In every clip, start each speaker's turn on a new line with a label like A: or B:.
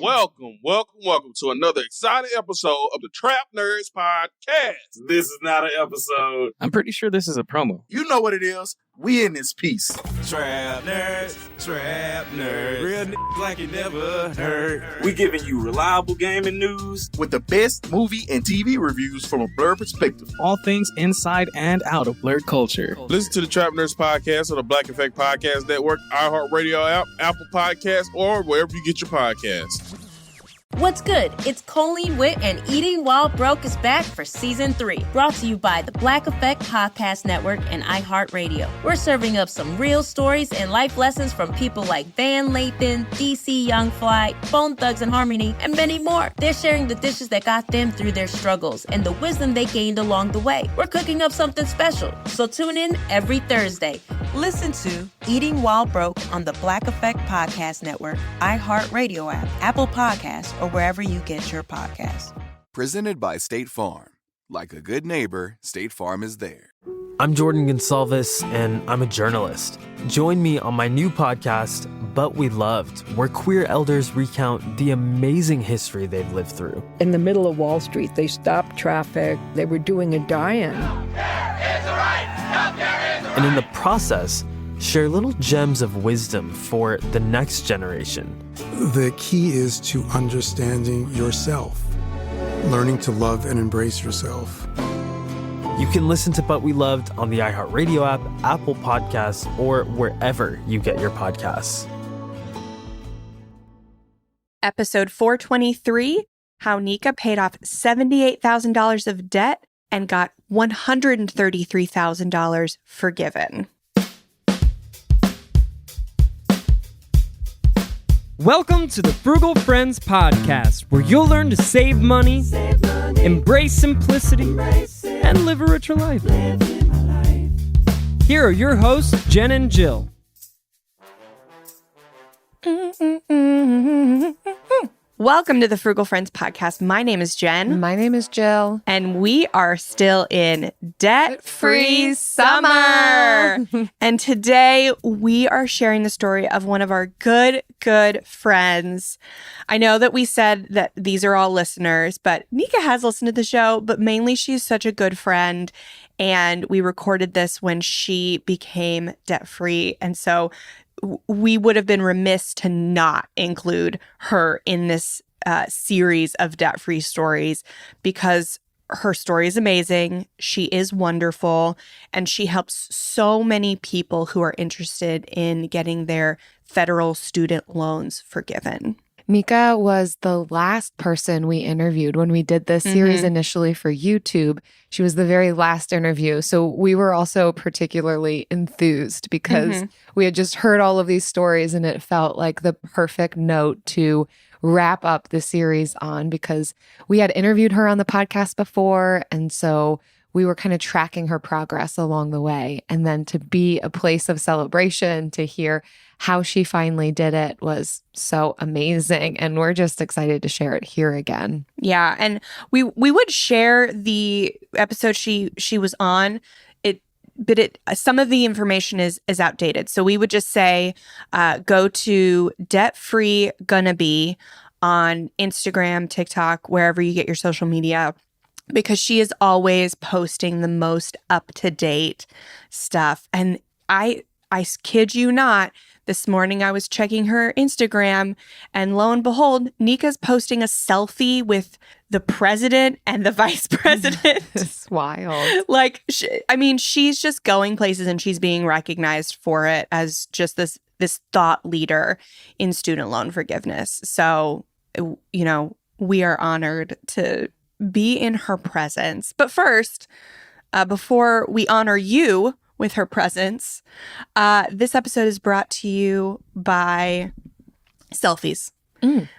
A: Welcome to another exciting episode of the Trap Nerds Podcast.
B: This is not an episode.
C: I'm pretty sure this is a promo.
D: You know what it is. We in this piece.
B: Trap nerds, real niggas like you never heard. We giving you reliable gaming news
D: with the best movie and TV reviews from a blurred perspective.
C: All things inside and out of blurred culture.
A: Listen to the Trap Nerds Podcast on the Black Effect Podcast Network, iHeartRadio app, Apple Podcasts, or wherever you get your podcasts.
E: What's good? It's Colleen Witt, and Eating While Broke is back for Season 3. Brought to you by the Black Effect Podcast Network and iHeartRadio. We're serving up some real stories and life lessons from people like Van Lathan, DC Young Fly, Bone Thugs and Harmony, and many more. They're sharing the dishes that got them through their struggles and the wisdom they gained along the way. We're cooking up something special, so tune in every Thursday. Listen to Eating While Broke on the Black Effect Podcast Network, iHeartRadio app, Apple Podcasts, or wherever you get your podcasts.
F: Presented by State Farm. Like a good neighbor, State Farm is there.
G: I'm Jordan Gonsalves, and I'm a journalist. Join me on my new podcast, But We Loved, where queer elders recount the amazing history they've lived through.
H: In the middle of Wall Street, they stopped traffic. They were doing a die-in.
I: Healthcare is a right! Healthcare is a right!
G: And in the process, share little gems of wisdom for the next generation.
J: The key is to understanding yourself, learning to love and embrace yourself.
G: You can listen to But We Loved on the iHeartRadio app, Apple Podcasts, or wherever you get your podcasts.
K: Episode 423, how Nika paid off $78,000 of debt and got $133,000 forgiven.
L: Welcome to the Frugal Friends Podcast, where you'll learn to save money, embrace simplicity, and live a richer life. Here are your hosts, Jen and Jill.
K: Welcome to the Frugal Friends Podcast. My name is Jen.
M: My name is Jill.
K: And we are still in debt-free summer. And today we are sharing the story of one of our good friends. I know that we said that these are all listeners, but Nika has listened to the show, but mainly she's such a good friend. And we recorded this when she became debt-free. And so we would have been remiss to not include her in this series of debt-free stories because her story is amazing. She is wonderful, and she helps so many people who are interested in getting their federal student loans forgiven.
M: Nika was the last person we interviewed when we did this series initially for YouTube. She was the very last interview. So we were also particularly enthused because we had just heard all of these stories and it felt like the perfect note to wrap up the series on because we had interviewed her on the podcast before. And so we were kind of tracking her progress along the way. And then to be a place of celebration, to hear how she finally did it was so amazing. And we're just excited to share it here again.
K: Yeah. And we would share the episode she was on, but some of the information is outdated. So we would just say, go to Debt Free Gonna Be on Instagram, TikTok, wherever you get your social media, because she is always posting the most up-to-date stuff. And I kid you not, this morning I was checking her Instagram, and lo and behold, Nika's posting a selfie with the president and the vice president.
M: It's wild.
K: Like, she's just going places, and she's being recognized for it as just this thought leader in student loan forgiveness. So, we are honored to be in her presence. But first, before we honor you with her presence, this episode is brought to you by selfies.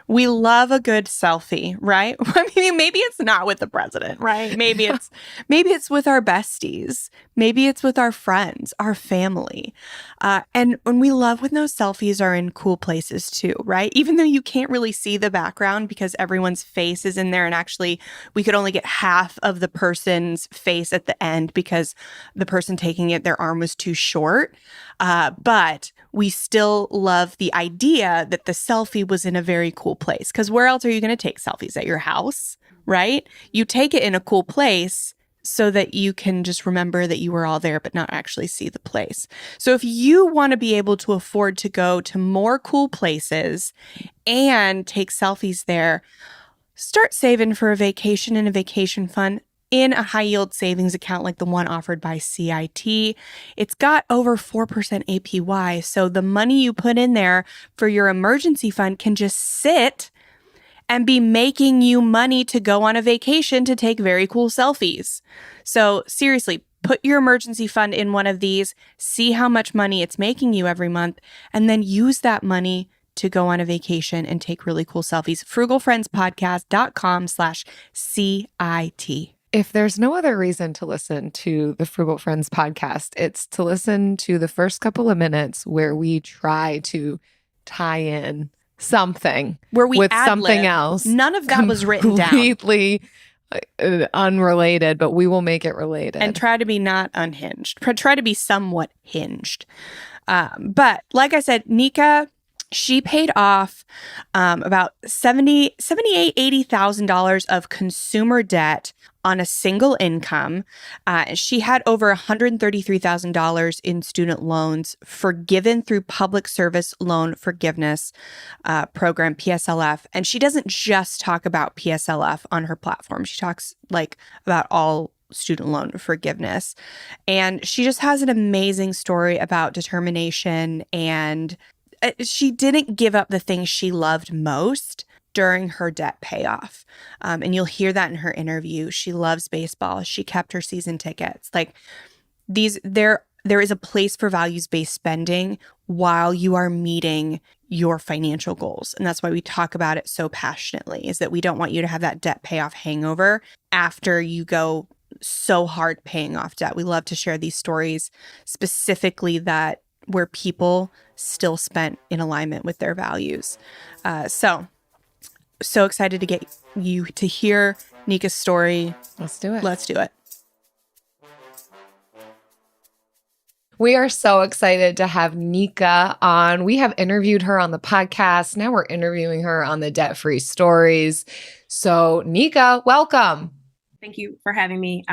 K: We love a good selfie, right? I mean, maybe it's not with the president, right? Maybe it's with our besties. Maybe it's with our friends, our family. And we love when those selfies are in cool places too, right? Even though you can't really see the background because everyone's face is in there, and actually we could only get half of the person's face at the end because the person taking it, their arm was too short. But we still love the idea that the selfie was in a very very cool place. Because where else are you going to take selfies? At your house, right? You take it in a cool place so that you can just remember that you were all there, but not actually see the place. So if you want to be able to afford to go to more cool places and take selfies there, start saving for a vacation in a vacation fund in a high yield savings account like the one offered by CIT. It's got over 4% APY. So the money you put in there for your emergency fund can just sit and be making you money to go on a vacation to take very cool selfies. So seriously, put your emergency fund in one of these, see how much money it's making you every month, and then use that money to go on a vacation and take really cool selfies. frugalfriendspodcast.com/CIT.
M: If there's no other reason to listen to the Frugal Friends podcast, it's to listen to the first couple of minutes where we try to tie in something
K: where we
M: with
K: ad-lib.
M: Something else.
K: None of that was written down.
M: Completely unrelated, but we will make it related.
K: And try to be not unhinged. Try to be somewhat hinged. But like I said, Nika, she paid off about $80,000 of consumer debt on a single income. She had over $133,000 in student loans forgiven through Public Service Loan Forgiveness Program, PSLF. And she doesn't just talk about PSLF on her platform. She talks about all student loan forgiveness. And she just has an amazing story about determination, and she didn't give up the things she loved most during her debt payoff. And you'll hear that in her interview. She loves baseball. She kept her season tickets. There is a place for values-based spending while you are meeting your financial goals. And that's why we talk about it so passionately, is that we don't want you to have that debt payoff hangover after you go so hard paying off debt. We love to share these stories specifically where people still spent in alignment with their values. So excited to get you to hear Nika's story.
M: Let's do it.
K: Let's do it.
M: We are so excited to have Nika on. We have interviewed her on the podcast. Now we're interviewing her on the Debt Free Stories. So Nika, welcome.
N: Thank you for having me.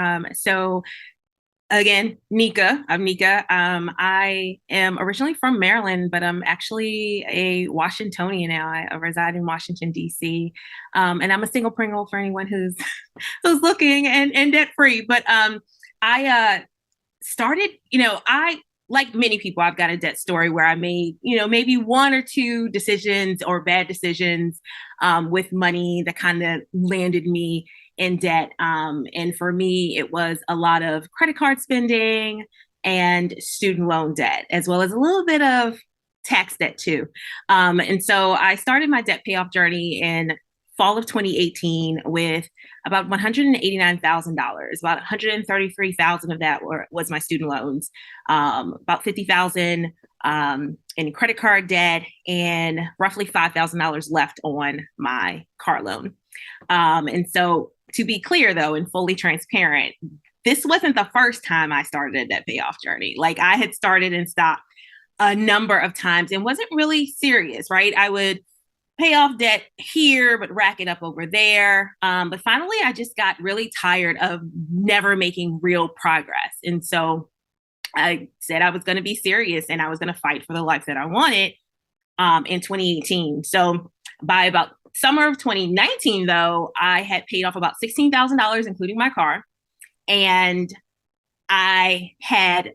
N: Again, Nika. I'm Nika. I am originally from Maryland, but I'm actually a Washingtonian now. I reside in Washington, D.C. And I'm a single Pringle for anyone who's looking and debt free. But I started, like many people, I've got a debt story where I made, maybe one or two decisions or bad decisions with money that kind of landed me in debt. And for me, it was a lot of credit card spending and student loan debt, as well as a little bit of tax debt too. And so I started my debt payoff journey in fall of 2018 with about $189,000. About $133,000 of that was my student loans, about $50,000 in credit card debt, and roughly $5,000 left on my car loan. And so, to be clear, though, and fully transparent, this wasn't the first time I started a debt payoff journey. I had started and stopped a number of times and wasn't really serious, right? I would pay off debt here, but rack it up over there. But finally, I just got really tired of never making real progress. And so I said I was going to be serious and I was going to fight for the life that I wanted in 2018. So by about summer of 2019, though, I had paid off about $16,000, including my car. And I had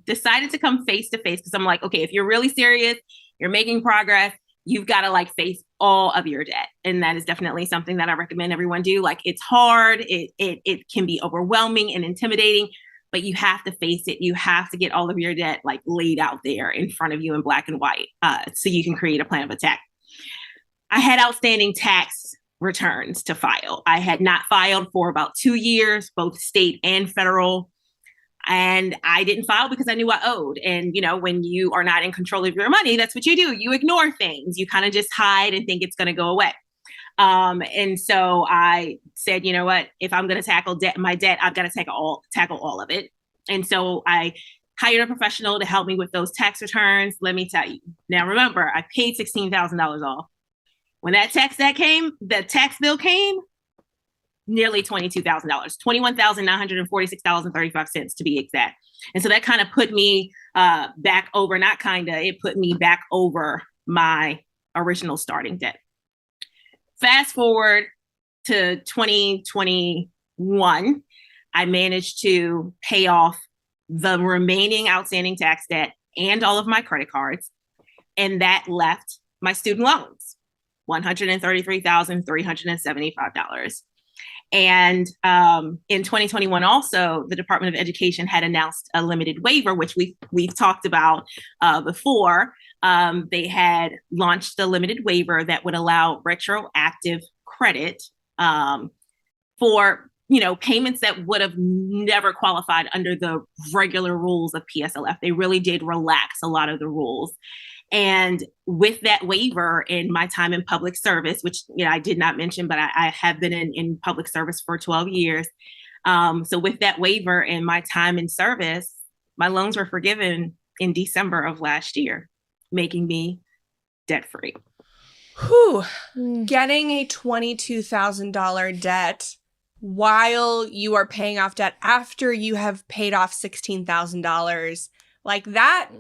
N: decided to come face to face because I'm like, okay, if you're really serious, you're making progress, you've got to face all of your debt. And that is definitely something that I recommend everyone do. It's hard. It can be overwhelming and intimidating, but you have to face it. You have to get all of your debt laid out there in front of you in black and white so you can create a plan of attack. I had outstanding tax returns to file. I had not filed for about 2 years, both state and federal. And I didn't file because I knew I owed. And, when you are not in control of your money, that's what you do. You ignore things. You kind of just hide and think it's going to go away. And so I said, you know what, if I'm going to tackle my debt, I've got to tackle all of it. And so I hired a professional to help me with those tax returns. Let me tell you. Now, remember, I paid $16,000 off. When that the tax bill came, nearly $22,000, $21,946.35 to be exact. And so that kind of put me it put me back over my original starting debt. Fast forward to 2021, I managed to pay off the remaining outstanding tax debt and all of my credit cards. And that left my student loans, $133,375. And in 2021, also, the Department of Education had announced a limited waiver, which we've talked about before. They had launched a limited waiver that would allow retroactive credit for payments that would have never qualified under the regular rules of PSLF. They really did relax a lot of the rules. And with that waiver, in my time in public service, which I did not mention, but I have been in public service for 12 years. So with that waiver and my time in service, my loans were forgiven in December of last year, making me debt-free.
K: Whew. Getting a $22,000 debt while you are paying off debt after you have paid off $16,000. Like that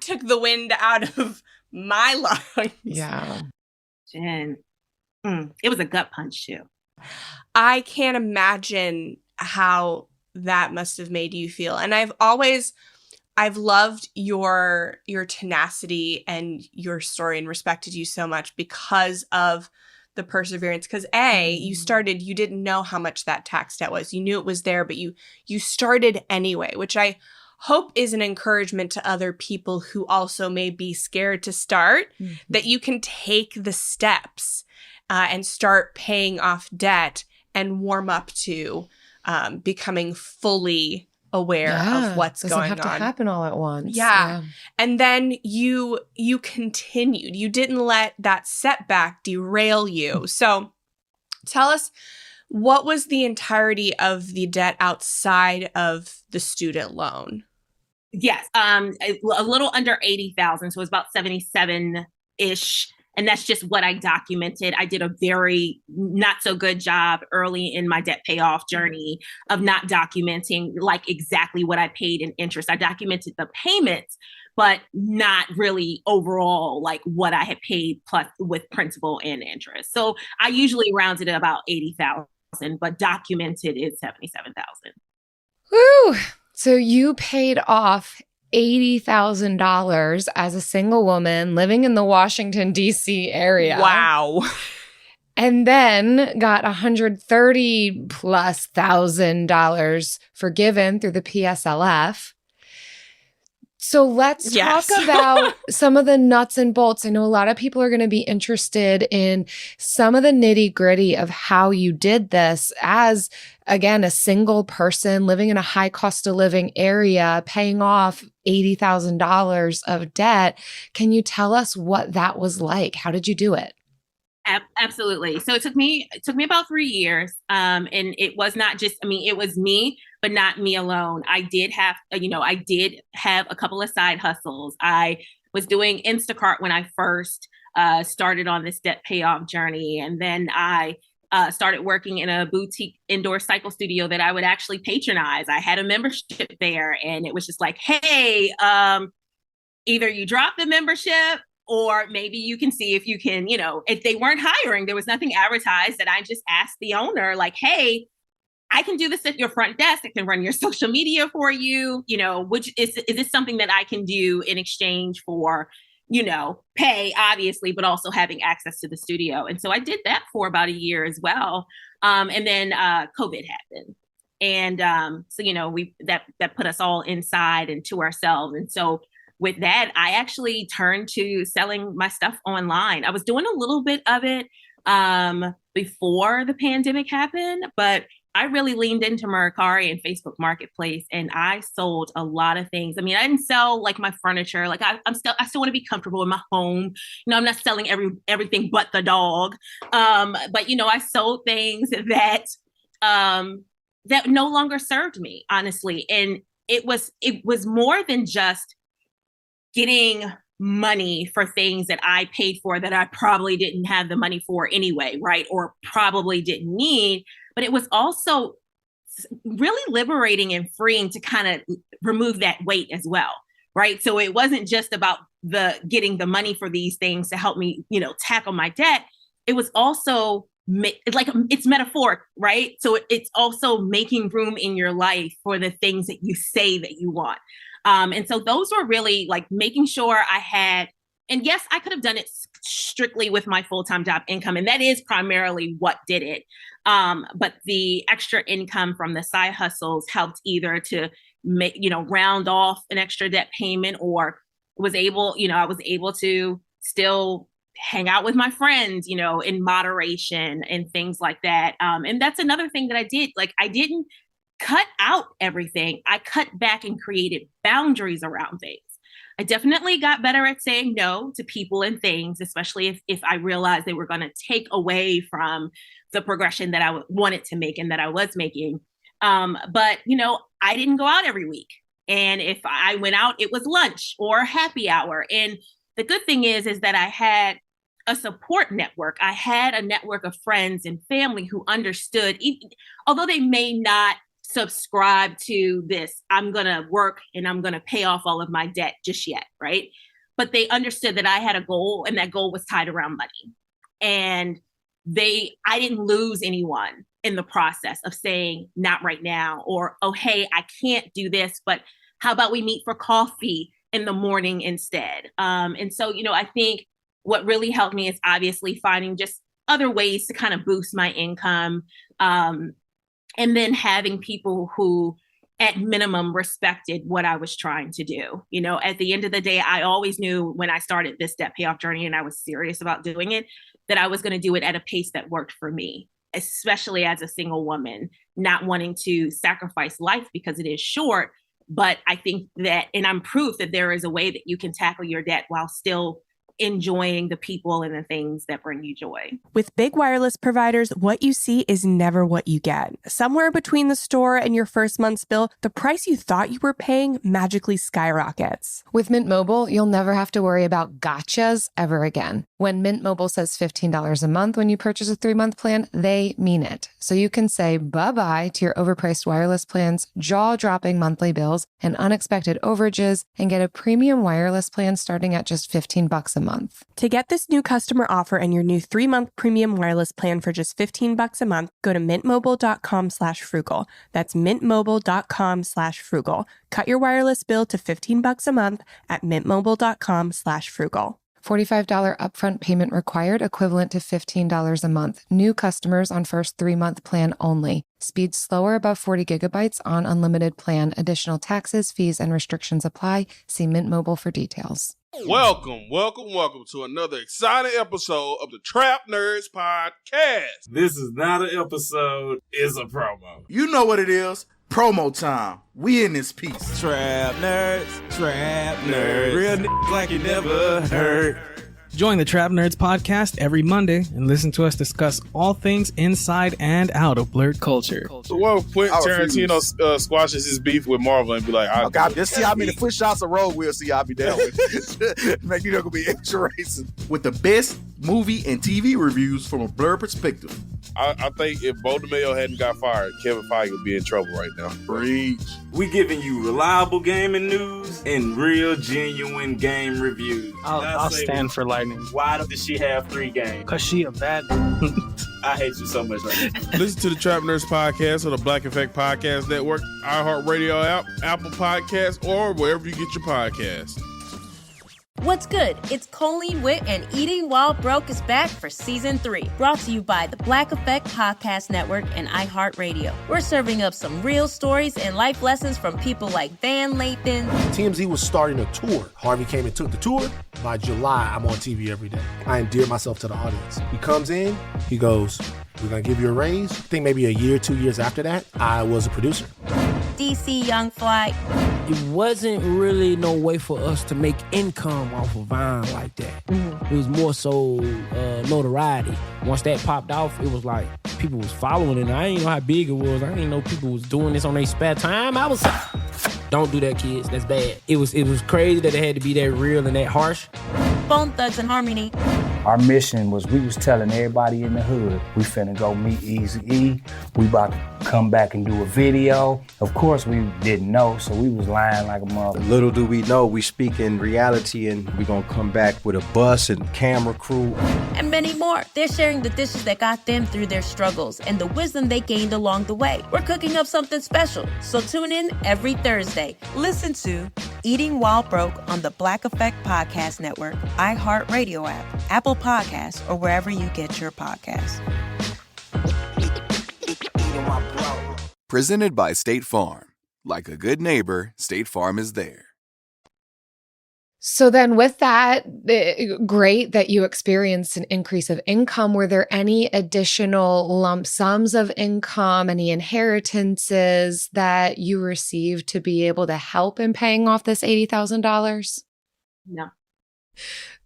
K: took the wind out of my lungs.
M: Yeah.
N: Jen, it was a gut punch too.
K: I can't imagine how that must have made you feel. And I've loved your tenacity and your story and respected you so much because of the perseverance. Because you didn't know how much that tax debt was. You knew it was there, but you started anyway, which I hope is an encouragement to other people who also may be scared to start, that you can take the steps and start paying off debt and warm up to becoming fully aware of what's going on.
M: Doesn't have to happen all at once.
K: Yeah. And then you continued. You didn't let that setback derail you. So tell us, what was the entirety of the debt outside of the student loan?
N: Yes, a little under 80,000, so it was about 77-ish. And that's just what I documented. I did a very not so good job early in my debt payoff journey of not documenting like exactly what I paid in interest. I documented the payments, but not really overall like what I had paid plus with principal and interest. So I usually rounded it about 80,000, but documented is 77,000.
M: Woo! So you paid off $80,000 as a single woman living in the Washington, D.C. area.
K: Wow.
M: And then got $130,000+ forgiven through the PSLF. So let's talk about some of the nuts and bolts. I know a lot of people are going to be interested in some of the nitty gritty of how you did this as, again, a single person living in a high cost of living area, paying off $80,000 of debt. Can you tell us what that was like? How did you do it?
N: Absolutely. So it took me about 3 years. And it was not just, it was me, but not me alone. I did have a couple of side hustles. I was doing Instacart when I first started on this debt payoff journey. And then I started working in a boutique indoor cycle studio that I would actually patronize. I had a membership there, and it was just like, hey, either you drop the membership, or maybe you can see if you can, if they weren't hiring, there was nothing advertised, that I just asked the owner, like, hey, I can do this at your front desk. I can run your social media for you. Which is this something that I can do in exchange for, pay, obviously, but also having access to the studio. And so I did that for about a year as well. And then COVID happened. And so, that put us all inside and to ourselves. And so with that, I actually turned to selling my stuff online. I was doing a little bit of it before the pandemic happened, but I really leaned into Mercari and Facebook Marketplace, and I sold a lot of things. I didn't sell like my furniture. Like I still want to be comfortable in my home. I'm not selling everything but the dog. But I sold things that no longer served me, honestly. And it was more than just getting money for things that I paid for that I probably didn't have the money for anyway, right? Or probably didn't need. But it was also really liberating and freeing to kind of remove that weight as well, right? So it wasn't just about getting the money for these things to help me, tackle my debt. It was also like it's metaphoric, right? So it's also making room in your life for the things that you say that you want. And so those were really like making sure I had, and yes, I could have done it strictly with my full-time job income. And that is primarily what did it. But the extra income from the side hustles helped either to make, round off an extra debt payment, or I was able to still hang out with my friends, in moderation and things like that. And that's another thing that I did. Like, I didn't cut out everything. I cut back and created boundaries around things. I definitely got better at saying no to people and things, especially if I realized they were going to take away from the progression that I wanted to make and that I was making. But, I didn't go out every week. And if I went out, it was lunch or happy hour. And the good thing is that I had a support network. I had a network of friends and family who understood, although they may not subscribe to this, I'm going to work and I'm going to pay off all of my debt just yet, right? But they understood that I had a goal, and that goal was tied around money. And I didn't lose anyone in the process of saying, not right now, or, oh, hey, I can't do this, but how about we meet for coffee in the morning instead? And so, I think what really helped me is obviously finding just other ways to kind of boost my income. And then having people who at minimum respected what I was trying to do. At the end of the day, I always knew when I started this debt payoff journey and I was serious about doing it, that I was going to do it at a pace that worked for me, especially as a single woman, not wanting to sacrifice life because it is short. But I think that, and I'm proof that there is a way that you can tackle your debt while still enjoying the people and the things that bring you joy.
K: With big wireless providers, what you see is never what you get. Somewhere between the store and your first month's bill, the price you thought you were paying magically skyrockets.
M: With Mint Mobile, you'll never have to worry about gotchas ever again. When Mint Mobile says $15 a month when you purchase a 3-month plan, they mean it. So you can say bye-bye to your overpriced wireless plans, jaw-dropping monthly bills, and unexpected overages, and get a premium wireless plan starting at just $15 a month.
K: To get this new customer offer and your new 3-month premium wireless plan for just $15 a month, go to mintmobile.com/frugal. That's mintmobile.com/frugal. Cut your wireless bill to $15 a month at mintmobile.com/frugal.
M: $45 upfront payment required, equivalent to $15 a month. New customers on first 3-month plan only. Speed slower above 40 gigabytes on unlimited plan. Additional taxes, fees, and restrictions apply. See Mint Mobile for details.
A: Welcome to another exciting episode of the Trap Nerds Podcast.
B: This is not an episode, it's a promo.
D: You know what it is. Promo time. We in this piece.
B: Trap nerds. Real niggas like you never heard.
C: Join the Trap Nerds Podcast every Monday and listen to us discuss all things inside and out of blurred culture.
A: So what if Quentin Tarantino squashes his beef with Marvel and be like,
D: oh God, just see how many foot shots of road we'll see I'll be down with. Make you know gonna be interesting. With the best movie and TV reviews from a blurred perspective.
A: I think if Bo DeMayo hadn't got fired, Kevin Feige would be in trouble right now.
D: Preach.
B: We giving you reliable gaming news and real genuine game reviews.
C: I'll stand for Lightning.
B: Why does she have 3 games?
C: Because she a bad
B: I hate you so much right now.
A: Listen to the Trap Nerds Podcast on the Black Effect Podcast Network, iHeartRadio app, Apple Podcasts, or wherever you get your podcasts.
E: What's good? It's Colleen Witt, and Eating While Broke is back for Season 3. Brought to you by the Black Effect Podcast Network and iHeartRadio. We're serving up some real stories and life lessons from people like Van Lathan.
O: TMZ was starting a tour. Harvey came and took the tour. By July, I'm on TV every day. I endear myself to the audience. He comes in, he goes, we're going to give you a raise. I think maybe a year, 2 years after that, I was a producer.
E: DC Young Fly.
P: It wasn't really no way for us to make income off of Vine like that. It was more so notoriety. Once that popped off, it was like people was following it. I didn't know how big it was. I didn't know people was doing this on their spare time. I was Don't do that, kids. That's bad. It was crazy that it had to be that real and that harsh.
E: Bone Thugs and Harmony.
Q: Our mission was we was telling everybody in the hood, we finna go meet Eazy-E. We about to come back and do a video. Of course, we didn't know, so we was lying like a mother.
R: Little do we know, we speak in reality and we gonna come back with a bus and camera crew.
E: And many more. They're sharing the dishes that got them through their struggles and the wisdom they gained along the way. We're cooking up something special, so tune in every Thursday. Listen to Eating While Broke on the Black Effect Podcast Network, iHeartRadio app, Apple Podcasts, or wherever you get your podcasts.
F: Presented by State Farm. Like a good neighbor, State Farm is there.
M: So then with that, great that you experienced an increase of income. Were there any additional lump sums of income, any inheritances that you received to be able to help in paying off this $80,000?
N: No.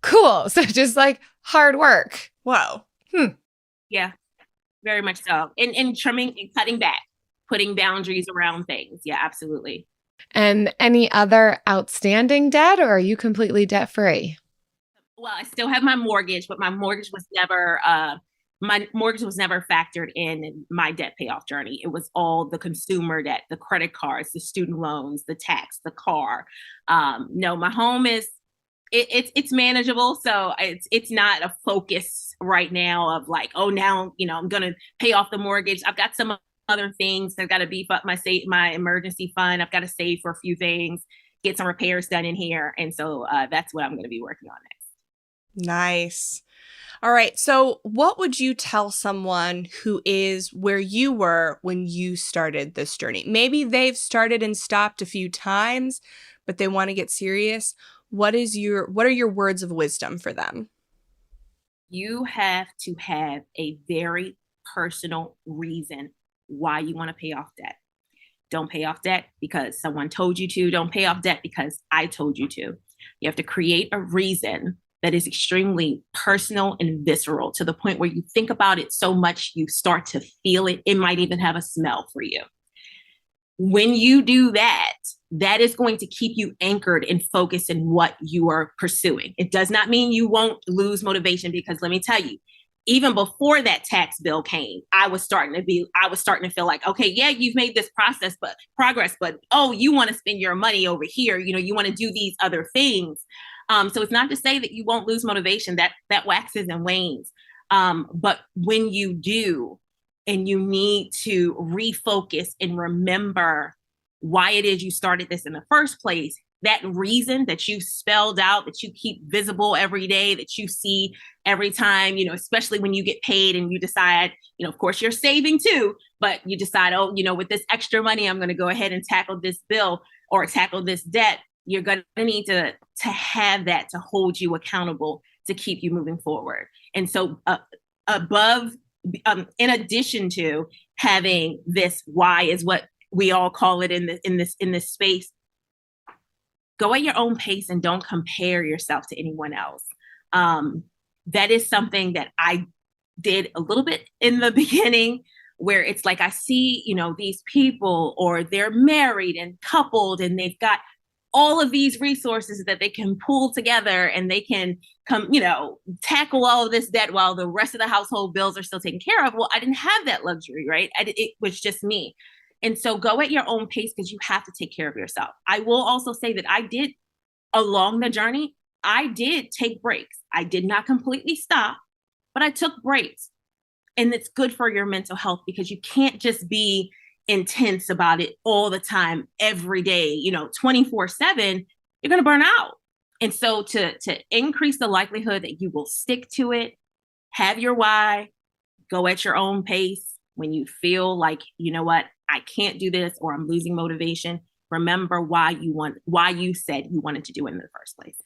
M: Cool. So just like hard work.
K: Whoa.
N: Yeah, very much so. And trimming and cutting back, putting boundaries around things. Yeah, absolutely.
M: And any other outstanding debt, or are you completely debt free?
N: Well, I still have my mortgage, but my mortgage was never factored in my debt payoff journey. It was all the consumer debt, the credit cards, the student loans, the tax, the car. No, my home is it's manageable, so it's not a focus right now of like, oh, now I'm gonna pay off the mortgage. I've got some other things. I've got to beef up my emergency fund. I've got to save for a few things, get some repairs done in here. And so that's what I'm going to be working on next.
K: Nice. All right. So what would you tell someone who is where you were when you started this journey? Maybe they've started and stopped a few times, but they want to get serious. What are your words of wisdom for them?
N: You have to have a very personal reason why you want to pay off debt. Don't pay off debt because someone told you to. Don't pay off debt because I told you to. You have to create a reason that is extremely personal and visceral to the point where you think about it so much you start to feel it. It might even have a smell for you. When you do that, that is going to keep you anchored and focused in what you are pursuing. It does not mean you won't lose motivation, because let me tell you, even before that tax bill came, I was starting to feel like, okay, yeah, you've made this progress, but oh, you want to spend your money over here. You want to do these other things. So it's not to say that you won't lose motivation, that waxes and wanes. But when you do, and you need to refocus and remember why it is you started this in the first place, that reason that you spelled out, that you keep visible every day, that you see every time, especially when you get paid and you decide, of course you're saving too, but you decide, oh, with this extra money, I'm going to go ahead and tackle this bill or tackle this debt. You're going to need to have that to hold you accountable, to keep you moving forward. And so in addition to having this why, is what we all call it in this space, go at your own pace and don't compare yourself to anyone else. That is something that I did a little bit in the beginning, where it's like I see, these people, or they're married and coupled and they've got all of these resources that they can pull together and they can come, tackle all of this debt while the rest of the household bills are still taken care of. Well, I didn't have that luxury, right? It was just me. And so go at your own pace, because you have to take care of yourself. I will also say that I did, along the journey, I did take breaks. I did not completely stop, but I took breaks. And it's good for your mental health, because you can't just be intense about it all the time, every day, 24/7, you're going to burn out. And so to increase the likelihood that you will stick to it, have your why, go at your own pace. When you feel like, what, I can't do this, or I'm losing motivation, remember why you said you wanted to do it in the first place.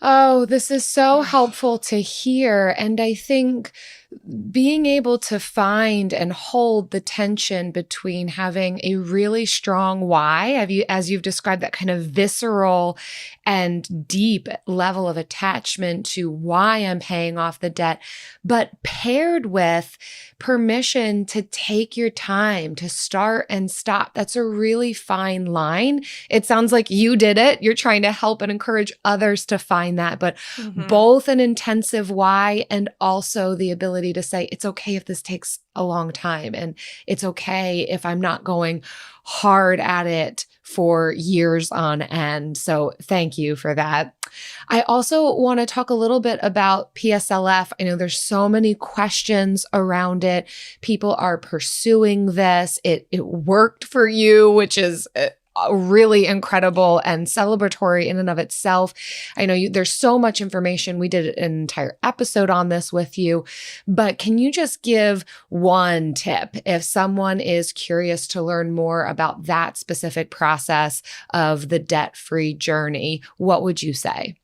M: Oh, this is so helpful to hear. And I think being able to find and hold the tension between having a really strong why, as you've described, that kind of visceral and deep level of attachment to why I'm paying off the debt, but paired with permission to take your time, to start and stop. That's a really fine line. It sounds like you did it. You're trying to help and encourage others to find that, but both an intensive why and also the ability to say, it's okay if this takes a long time, and it's okay if I'm not going hard at it for years on end. So thank you for that. I also want to talk a little bit about PSLF. I know there's so many questions around it. People are pursuing this. It worked for you, which is really incredible and celebratory in and of itself. I know there's so much information. We did an entire episode on this with you, but can you just give one tip if someone is curious to learn more about that specific process of the debt-free journey? What would you say?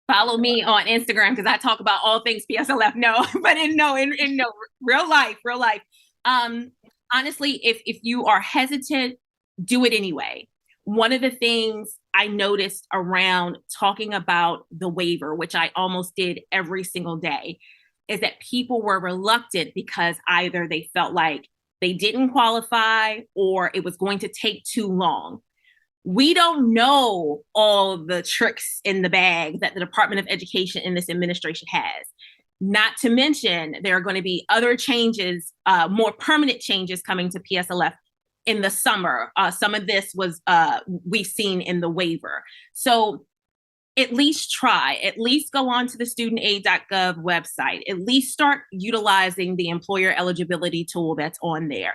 N: Follow me on Instagram because I talk about all things PSLF. No, but in real life. Honestly, if you are hesitant, do it anyway. One of the things I noticed around talking about the waiver, which I almost did every single day, is that people were reluctant because either they felt like they didn't qualify or it was going to take too long. We don't know all the tricks in the bag that the Department of Education and this administration has. Not to mention, there are going to be other changes, more permanent changes coming to PSLF in the summer. Some of this was we've seen in the waiver. So at least try, at least go on to the studentaid.gov website, at least start utilizing the employer eligibility tool that's on there.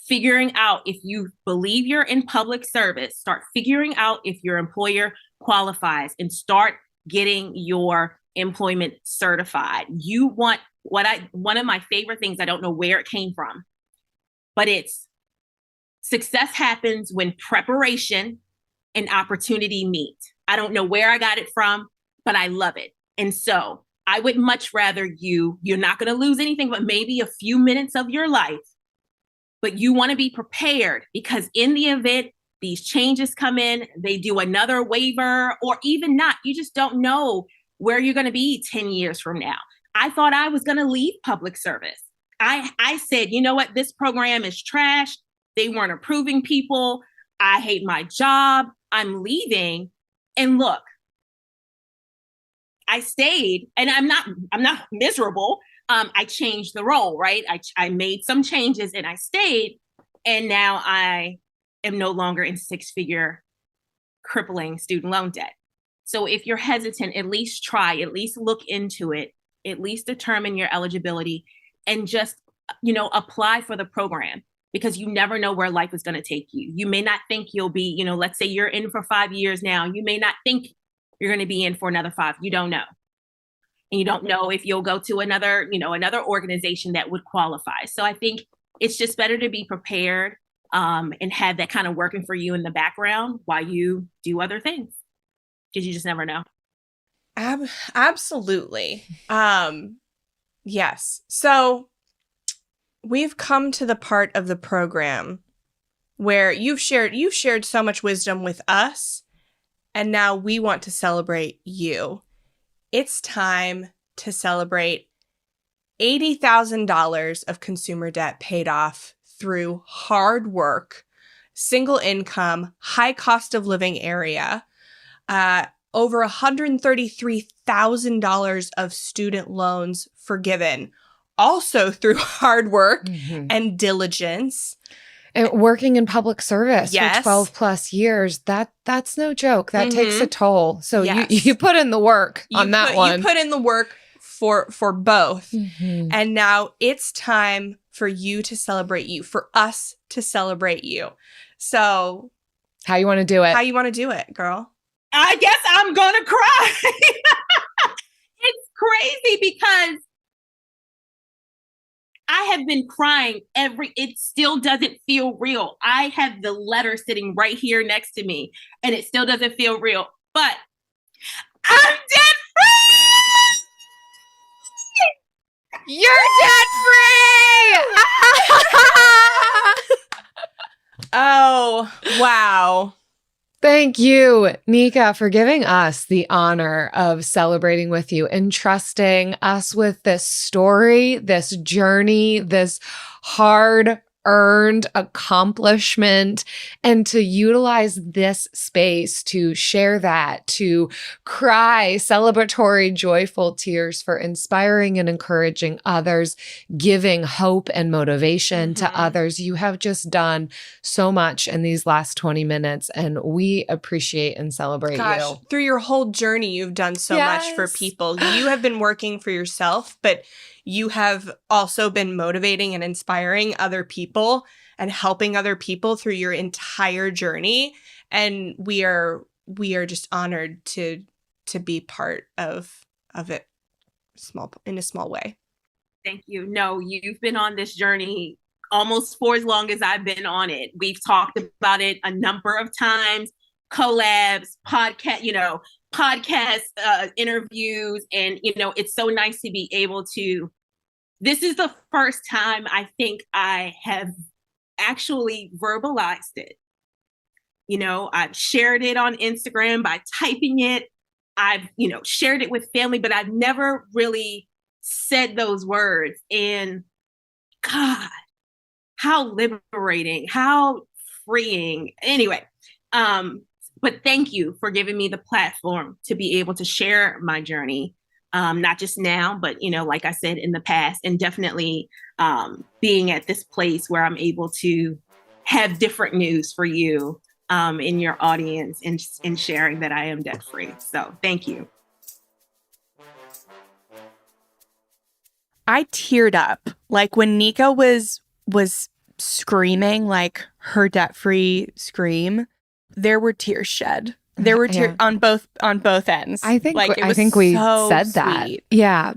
N: Figuring out if you believe you're in public service, start figuring out if your employer qualifies and start getting your employment certified. You want one of my favorite things, I don't know where it came from, but it's success happens when preparation and opportunity meet. I don't know where I got it from, but I love it. And so I would much rather you're not going to lose anything, but maybe a few minutes of your life, but you want to be prepared because in the event these changes come in, they do another waiver or even not, you just don't know where you're going to be 10 years from now. I thought I was going to leave public service. I said, you know what? This program is trash. They weren't approving people. I hate my job. I'm leaving. And look, I stayed and I'm not miserable. I changed the role, right? I made some changes and I stayed. And now I am no longer in six-figure crippling student loan debt. So if you're hesitant, at least try, at least look into it, at least determine your eligibility and just, apply for the program. Because you never know where life is going to take you. You may not think you'll be, let's say you're in for 5 years now. You may not think you're going to be in for another 5. You don't know. And you don't know if you'll go to another organization that would qualify. So I think it's just better to be prepared and have that kind of working for you in the background while you do other things. Because you just never know.
K: Absolutely. Yes. So we've come to the part of the program where you've shared so much wisdom with us, and now we want to celebrate you. It's time to celebrate $80,000 of consumer debt paid off through hard work, single income, high cost of living area, over $133,000 of student loans forgiven, also through hard work and diligence.
M: And working in public service
K: Yes.
M: for 12 plus years, that's no joke. That takes a toll. So
K: Yes.
M: you put in the work on that one.
K: You put in the work for both. And now it's time for you to celebrate you, for us to celebrate you. So
M: how you want to do it?
K: How you want to do it, girl?
N: I guess I'm going to cry. It's crazy because I have been crying it still doesn't feel real. I have the letter sitting right here next to me and it still doesn't feel real, but I'm debt free.
M: You're debt free!
K: Oh, wow.
M: Thank you, Nika, for giving us the honor of celebrating with you and trusting us with this story, this journey, this hard earned accomplishment, and to utilize this space to share that, to cry celebratory, joyful tears for inspiring and encouraging others, giving hope and motivation to others. You have just done so much in these last 20 minutes, and we appreciate and celebrate you.
K: Through your whole journey, you've done so much for people. You have been working for yourself, but you have also been motivating and inspiring other people and helping other people through your entire journey. And we are just honored to be part of it in a small way.
N: Thank you. No, you've been on this journey almost for as long as I've been on it. We've talked about it a number of times, collabs, podcast interviews. And, it's so nice to be able to, this is the first time I think I have actually verbalized it. I've shared it on Instagram by typing it. I've, shared it with family, but I've never really said those words. And God, how liberating, how freeing. Anyway, but thank you for giving me the platform to be able to share my journey. Not just now, but, like I said, in the past, and definitely being at this place where I'm able to have different news for you in your audience and sharing that I am debt free. So thank you.
K: I teared up like when Nika was screaming like her debt free scream. There were tears shed. There were tears on both ends.
M: I think we
K: so
M: said that.
K: sweet.
M: Yeah,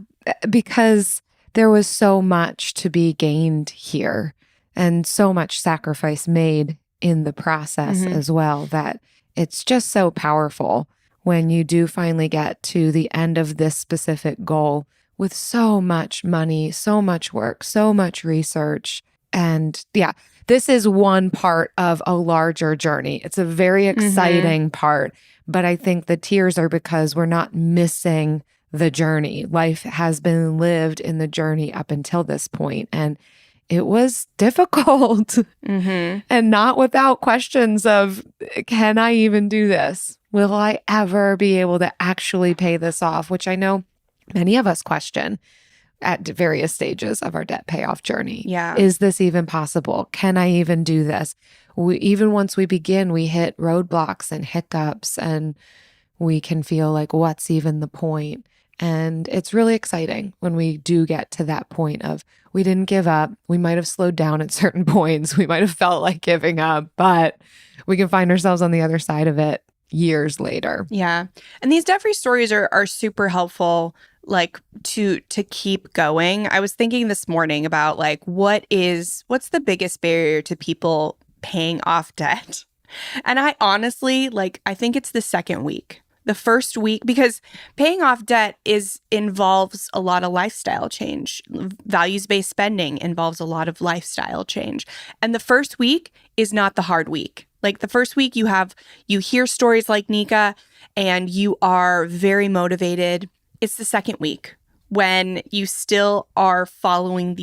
M: because there was so much to be gained here and so much sacrifice made in the process as well, that it's just so powerful when you do finally get to the end of this specific goal with so much money, so much work, so much research. And yeah, this is one part of a larger journey. It's a very exciting part, but I think the tears are because we're not missing the journey. Life has been lived in the journey up until this point, and it was difficult and not without questions of, can I even do this? Will I ever be able to actually pay this off? Which I know many of us question at various stages of our debt payoff journey.
K: Yeah.
M: Is this even possible? Can I even do this? Even once we begin, we hit roadblocks and hiccups, and we can feel like, what's even the point? And it's really exciting when we do get to that point of, we didn't give up. We might have slowed down at certain points. We might have felt like giving up, but we can find ourselves on the other side of it years later.
K: Yeah. And these debt-free stories are super helpful, like to keep going. I was thinking this morning about like, what's the biggest barrier to people paying off debt? And I honestly, I think it's the second week. The first week, because paying off debt involves a lot of lifestyle change. Values-based spending involves a lot of lifestyle change. And the first week is not the hard week. Like the first week you hear stories like Nika and you are very motivated. It's the second week when you still are following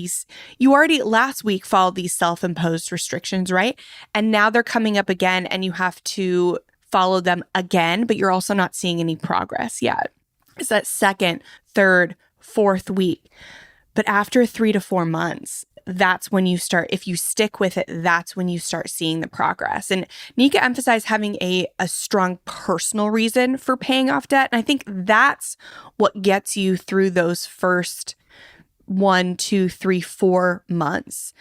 K: you already last week followed these self-imposed restrictions, right? And now they're coming up again and you have to follow them again, but you're also not seeing any progress yet. It's that second, third, fourth week. But after 3 to 4 months, that's when you start, if you stick with it, that's when you start seeing the progress. And Nika emphasized having a strong personal reason for paying off debt. And I think that's what gets you through those first 1, 2, 3, 4 months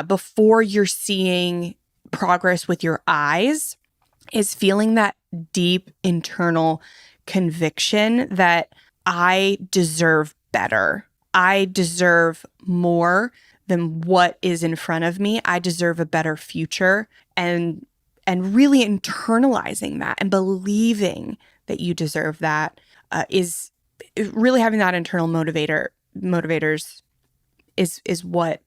K: before you're seeing progress with your eyes, is feeling that deep internal conviction that I deserve better. I deserve more than what is in front of me. I deserve a better future, and really internalizing that and believing that you deserve that is really having that internal motivators is what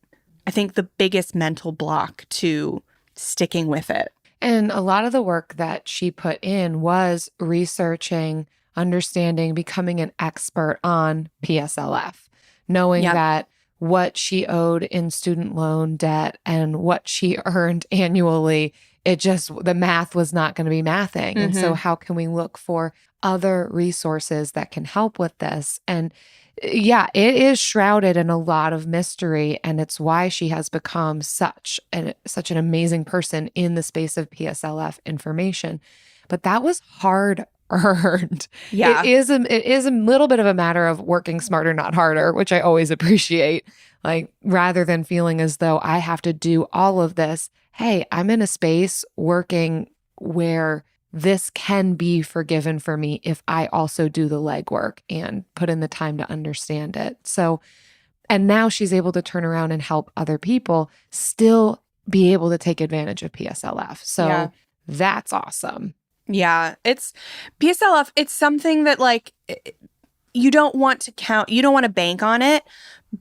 K: I think the biggest mental block to sticking with it.
M: And a lot of the work that she put in was researching, understanding, becoming an expert on PSLF, knowing that what she owed in student loan debt and what she earned annually, the math was not going to be mathing. And so how can we look for other resources that can help with this? And yeah, it is shrouded in a lot of mystery, and it's why she has become such an amazing person in the space of PSLF information. But that was hard earned.
K: Yeah.
M: It is a little bit of a matter of working smarter, not harder, which I always appreciate. Like, rather than feeling as though I have to do all of this, hey, I'm in a space working where this can be forgiven for me if I also do the legwork and put in the time to understand it. So, and now she's able to turn around and help other people still be able to take advantage of PSLF. So that's awesome.
K: Yeah, it's PSLF. It's something that like you don't want to count, you don't want to bank on it,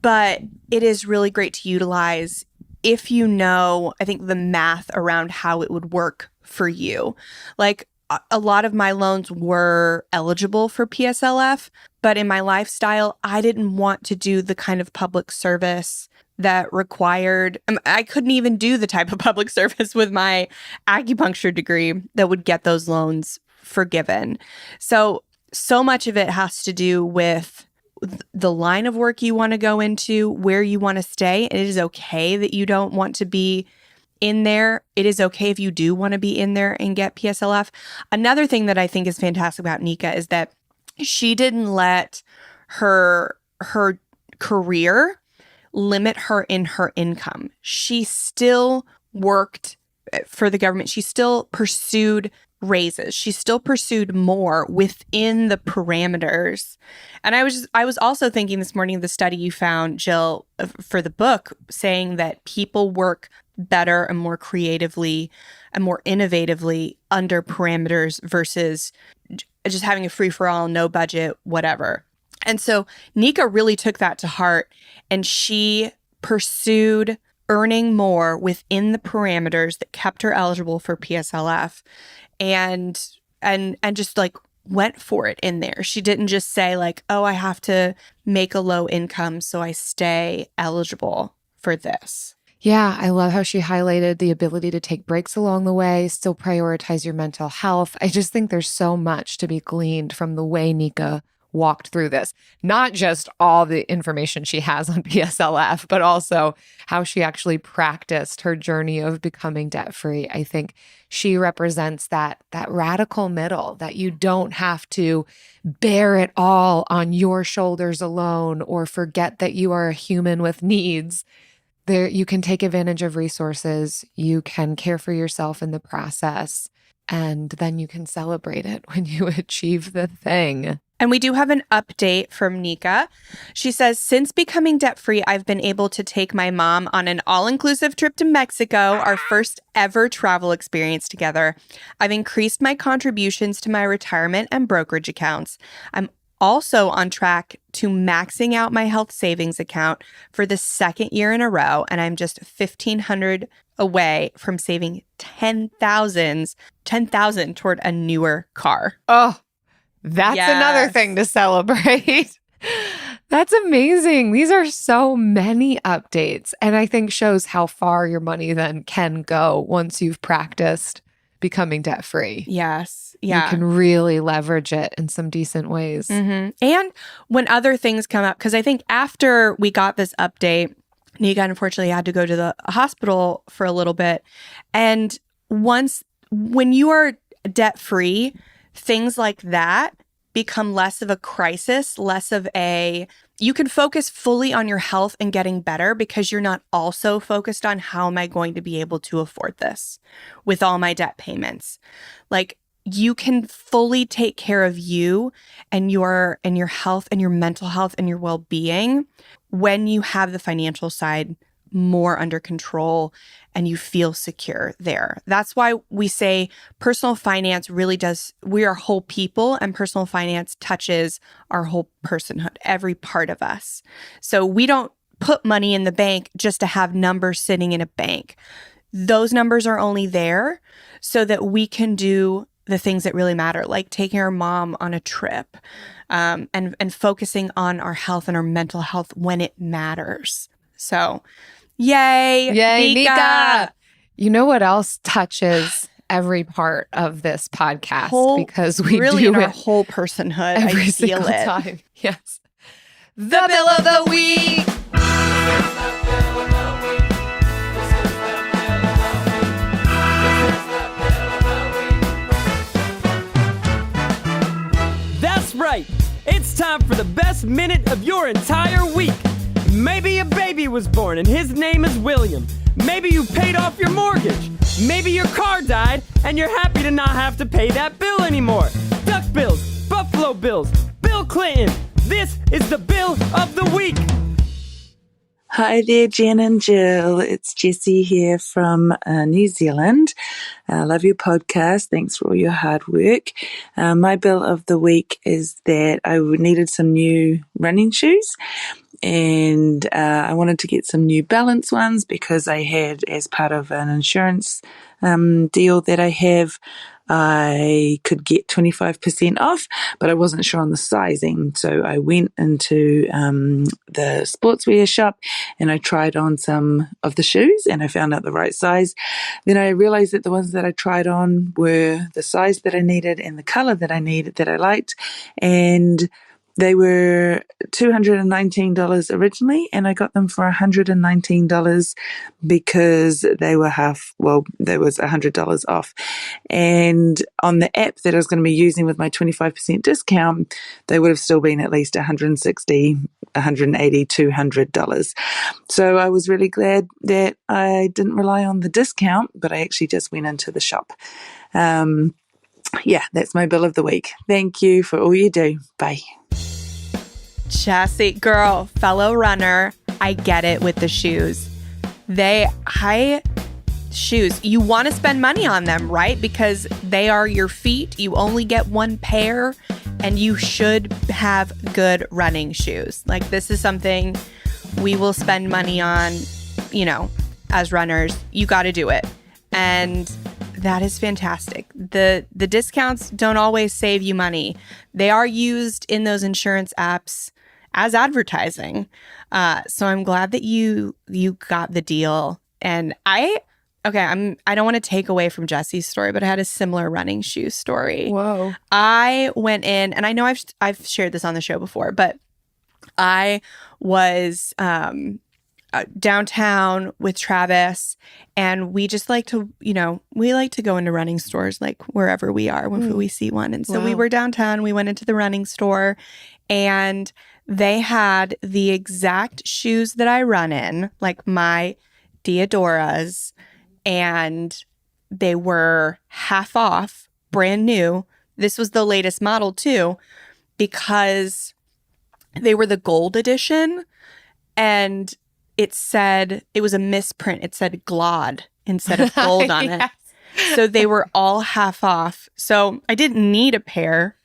K: but it is really great to utilize if you know, I think, the math around how it would work for you. Like, a lot of my loans were eligible for PSLF, but in my lifestyle, I didn't want to do the kind of public service that required, I couldn't even do the type of public service with my acupuncture degree that would get those loans forgiven. So much of it has to do with the line of work you want to go into, where you want to stay. And it is okay that you don't want to be in there. It is okay if you do want to be in there and get PSLF. Another thing that I think is fantastic about Nika is that she didn't let her career limit her in her income. She still worked for the government. She still pursued raises. She still pursued more within the parameters. And I was also thinking this morning of the study you found, Jill, for the book, saying that people work better and more creatively and more innovatively under parameters versus just having a free-for-all, no budget, whatever. And so Nika really took that to heart, and she pursued earning more within the parameters that kept her eligible for PSLF, and just like went for it in there. She didn't just say like, oh, I have to make a low income so I stay eligible for this.
M: Yeah, I love how she highlighted the ability to take breaks along the way, still prioritize your mental health. I just think there's so much to be gleaned from the way Nika walked through this. Not just all the information she has on PSLF, but also how she actually practiced her journey of becoming debt-free. I think she represents that radical middle, that you don't have to bear it all on your shoulders alone or forget that you are a human with needs. There, you can take advantage of resources, you can care for yourself in the process, and then you can celebrate it when you achieve the thing.
K: And we do have an update from Nika. She says, since becoming debt-free, I've been able to take my mom on an all-inclusive trip to Mexico, our first ever travel experience together. I've increased my contributions to my retirement and brokerage accounts. I'm also on track to maxing out my health savings account for the second year in a row, and I'm just $1,500 away from saving $10,000 toward a newer car.
M: Oh, that's another thing to celebrate. That's amazing. These are so many updates, and I think shows how far your money then can go once you've practiced becoming debt-free.
K: Yes. Yeah.
M: You can really leverage it in some decent ways.
K: Mm-hmm. And when other things come up, because I think after we got this update, Nika unfortunately had to go to the hospital for a little bit. And when you are debt-free, things like that become less of a crisis, you can focus fully on your health and getting better because you're not also focused on how am I going to be able to afford this with all my debt payments. Like, you can fully take care of you and your health and your mental health and your well-being when you have the financial side more under control and you feel secure there. That's why we say personal finance really does, we are whole people, and personal finance touches our whole personhood, every part of us. So we don't put money in the bank just to have numbers sitting in a bank. Those numbers are only there so that we can do the things that really matter, like taking our mom on a trip, and focusing on our health and our mental health when it matters. So, yay, Nika!
M: You know what else touches every part of this podcast, because we
K: really
M: do
K: in our
M: it
K: whole personhood.
M: every
K: I feel
M: single
K: it.
M: time. Yes.
K: The bill of the week.
L: That's right. It's time for the best minute of your entire week. Maybe a baby was born and his name is William. Maybe you paid off your mortgage. Maybe your car died and you're happy to not have to pay that bill anymore. Duck bills, Buffalo Bills, Bill Clinton. This is the bill of the week.
S: Hi there, Jen and Jill. It's Jessie here from New Zealand. I love your podcast. Thanks for all your hard work. My bill of the week is that I needed some new running shoes. And I wanted to get some New Balance ones because I had, as part of an insurance deal that I have, I could get 25% off, but I wasn't sure on the sizing. So I went into the sportswear shop and I tried on some of the shoes and I found out the right size. Then I realized that the ones that I tried on were the size that I needed and the color that I needed, that I liked. And they were $219 originally, and I got them for $119 because they were there was $100 off. And on the app that I was going to be using with my 25% discount, they would have still been at least $160, $180, $200. So I was really glad that I didn't rely on the discount, but I actually just went into the shop. Yeah, that's my bill of the week. Thank you for all you do. Bye.
K: Jessie, girl, fellow runner, I get it with the shoes. Shoes, you want to spend money on them, right? Because they are your feet. You only get one pair, and you should have good running shoes. Like, this is something we will spend money on, as runners. You got to do it. And that is fantastic. The discounts don't always save you money. They are used in those insurance apps as advertising. So I'm glad that you got the deal. And I don't want to take away from Jessie's story, but I had a similar running shoe story.
M: Whoa.
K: I went in, and I know I've shared this on the show before, but I was downtown with Travis, and we just like to, we like to go into running stores like wherever we are when we see one. And so we were downtown, we went into the running store, and they had the exact shoes that I run in, like my Diodoras, and they were half off, brand new. This was the latest model too, because they were the gold edition, and it was a misprint. It said Glod instead of gold on it. So they were all half off. So I didn't need a pair,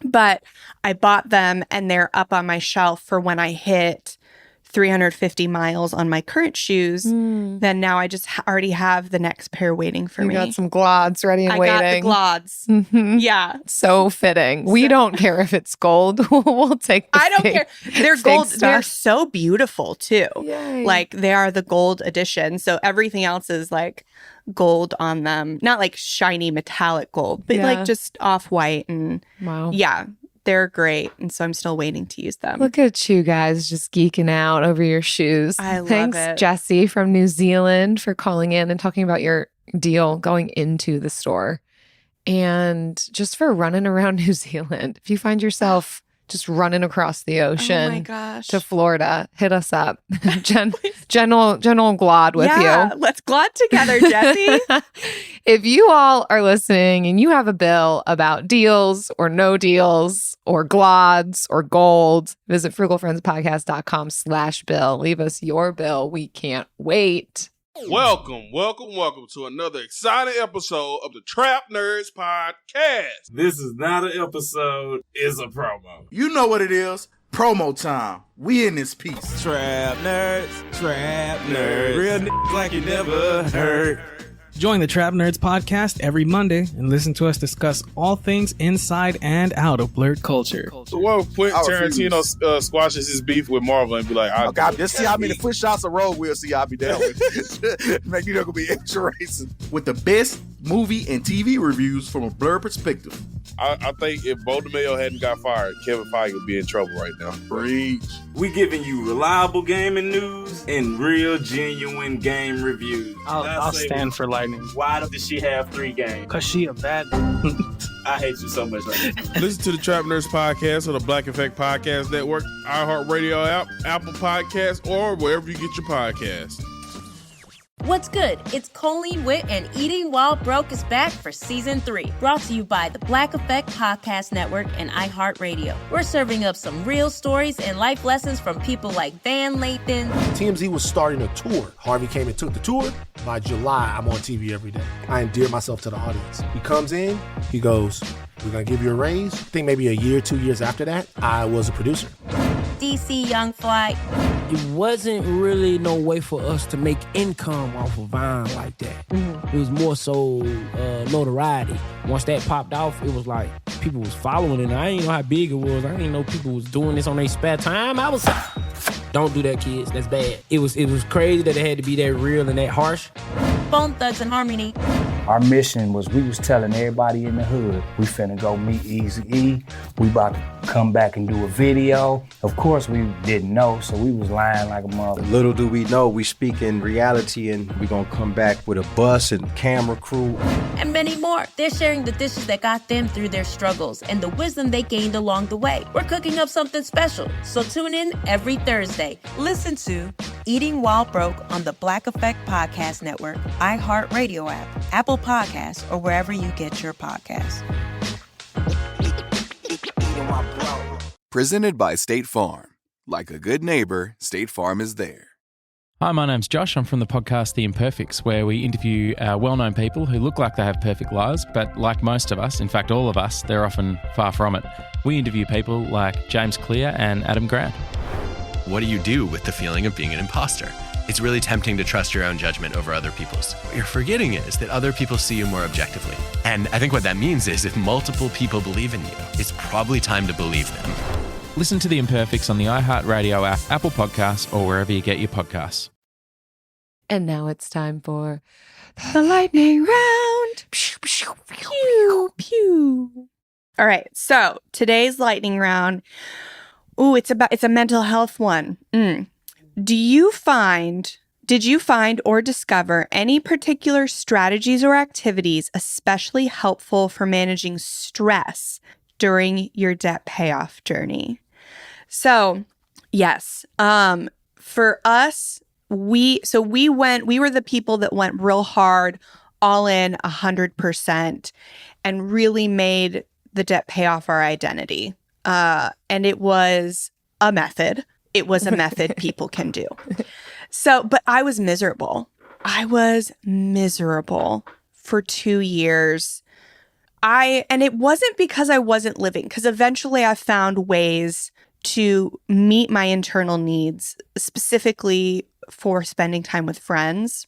K: but I bought them, and they're up on my shelf for when I hit 350 miles on my current shoes. Then now I just already have the next pair waiting for me.
M: You got some Glods ready and waiting.
K: I got the Glods.
M: Mm-hmm.
K: Yeah.
M: So fitting. We don't care if it's gold. We'll take the
K: I don't care. They're gold.
M: stuff.
K: They're so beautiful too.
M: Yay.
K: Like, they are the gold edition. So everything else is like gold on them. Not like shiny metallic gold, but like just off-white. And
M: wow.
K: Yeah, they're great. And so I'm still waiting to use them.
M: Look at you guys just geeking out over your shoes.
K: I love
M: Thanks,
K: it.
M: Jessie from New Zealand, for calling in and talking about your deal going into the store. And just for running around New Zealand, if you find yourself just running across the ocean
K: Oh my gosh.
M: to Florida, hit us up. General Glod with
K: Yeah,
M: you.
K: let's glod together, Jessie.
M: If you all are listening and you have a bill about deals or no deals or glods or gold, visit frugalfriendspodcast.com/bill. Leave us your bill. We can't wait.
A: Welcome to another exciting episode of the Trap Nerds Podcast.
B: This is not an episode, it's a promo.
D: You know what it is. Promo time. We in this piece.
B: Trap nerds, real niggas like you never heard.
C: Join the Trap Nerds podcast every Monday and listen to us discuss all things inside and out of blurred culture.
A: So what if Quentin Tarantino squashes his beef with Marvel and be like,
D: oh God, just see how many foot shots of road we'll see I'll be down with. Magneto gonna be extra racing. With the best movie and TV reviews from a blurred perspective.
A: I think if Bo DeMayo hadn't got fired, Kevin Feige would be in trouble right now.
D: Preach.
B: We giving you reliable gaming news and real genuine game reviews.
C: I'll stand for Lightning.
B: Why does she have 3 games?
C: Because she a bad
B: I hate you so much right now.
A: Listen to the Trap Nerds podcast on the Black Effect Podcast Network, iHeartRadio app, Apple Podcasts, or wherever you get your podcasts.
E: What's good? It's Colleen Witt and Eating While Broke is back for season 3. Brought to you by the Black Effect Podcast Network and iHeartRadio. We're serving up some real stories and life lessons from people like Van Lathan.
O: TMZ was starting a tour. Harvey came and took the tour. By July, I'm on TV every day. I endear myself to the audience. He comes in, he goes, we're going to give you a raise. I think maybe a year, 2 years after that, I was a producer.
E: DC Young Fly.
P: It wasn't really no way for us to make income off of Vine like that. It was more so notoriety. Once that popped off, it was like people was following it. I didn't know how big it was. I didn't know people was doing this on their spare time. I was don't do that, kids. That's bad. It was crazy that it had to be that real and that harsh.
E: Bone Thugs and Harmony.
Q: Our mission was we was telling everybody in the hood, we finna go meet Eazy-E. We about to come back and do a video. Of course, we didn't know, so we was lying like a mother.
R: Little do we know, we speak in reality and we gonna come back with a bus and camera crew.
E: And many more. They're sharing the dishes that got them through their struggles and the wisdom they gained along the way. We're cooking up something special, so tune in every Thursday. Listen to Eating While Broke on the Black Effect Podcast Network, iHeartRadio app, Apple Podcasts, or wherever you get your podcasts.
F: Presented by State Farm. Like a good neighbor, State Farm is there.
T: Hi, my name's Josh. I'm from the podcast The Imperfects, where we interview well-known people who look like they have perfect lives, but like most of us, in fact all of us, they're often far from it. We interview people like James Clear and Adam Grant.
U: What do you do with the feeling of being an imposter? It's really tempting to trust your own judgment over other people's. What you're forgetting is that other people see you more objectively. And I think what that means is if multiple people believe in you, it's probably time to believe them.
T: Listen to The Imperfects on the iHeartRadio app, Apple Podcasts, or wherever you get your podcasts.
M: And now it's time for the lightning round.
K: Pew, pew. All right, so today's lightning round. Ooh, it's a mental health one. Did you find or discover any particular strategies or activities especially helpful for managing stress during your debt payoff journey? So, yes. For us, we were the people that went real hard, all in 100%, and really made the debt payoff our identity. And it was a method. It was a method people can do. So, but I was miserable. For 2 years. And it wasn't because I wasn't living, because eventually I found ways to meet my internal needs, specifically for spending time with friends.